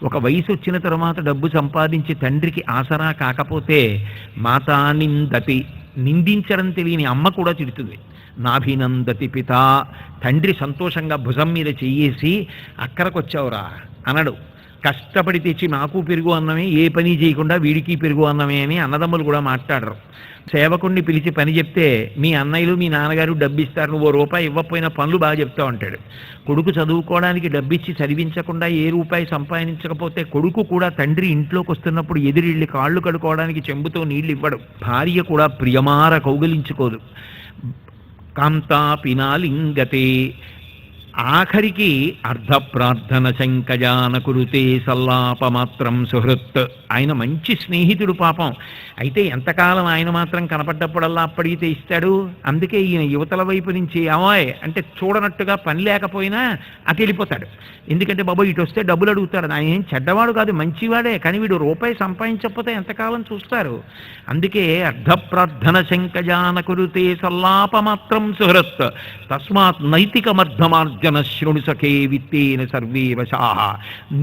ఒక వయసు వచ్చిన తర్వాత డబ్బు సంపాదించి తండ్రికి ఆసరా కాకపోతే మాతా నిందతి, నిందించడం తెలియని అమ్మ కూడా తిడుతుంది. నాభినందతి పిత, తండ్రి సంతోషంగా భుజం మీద చెయ్యేసి అక్కడికొచ్చావురా అనడు. కష్టపడి తెచ్చి నాకు పెరుగు అన్నమే, ఏ పని చేయకుండా వీడికి పెరుగు అన్నమే అని అన్నదమ్ములు కూడా మాట్లాడరు. సేవకుణ్ణి పిలిచి పని చెప్తే మీ అన్నయ్యలు మీ నాన్నగారు డబ్బిస్తారు, నువ్వు రూపాయి ఇవ్వకపోయినా పనులు బాగా చెప్తావు అంటాడు. కొడుకు చదువుకోవడానికి డబ్బిచ్చి చదివించకుండా ఏ రూపాయి సంపాదించకపోతే కొడుకు కూడా తండ్రి ఇంట్లోకి వస్తున్నప్పుడు ఎదురెళ్ళి కాళ్ళు కడుకోవడానికి చెంబుతో నీళ్లు ఇవ్వడు. భార్య కూడా ప్రియమార కౌగిలించుకోదు. కాంతా పినాలింగతే, ఆఖరికి అర్ధ ప్రార్థన శంకజాన కురుతే సల్లాపమాత్రం సుహృత్. ఆయన మంచి స్నేహితుడు పాపం. అయితే ఎంతకాలం ఆయన మాత్రం కనపడ్డప్పుడల్లా అప్పడిగితే ఇస్తాడు. అందుకే ఈయన యువతల వైపు నుంచి అమ్మాయి అంటే చూడనట్టుగా పని లేకపోయినా అటు వెళ్ళిపోతాడు. ఎందుకంటే బాబు ఇటు వస్తే డబ్బులు అడుగుతాడు. ఆయన ఏం చెడ్డవాడు కాదు, మంచివాడే, కానీ వీడు రూపాయి సంపాదించకపోతే ఎంతకాలం చూస్తారు. అందుకే అర్ధ ప్రార్థన శంకజాన కురుతే సల్లాపమాత్రం సుహృత్ తస్మాత్ నైతికమర్థమార్జన శృణు సఖే విత్తేన సర్వే వశాః.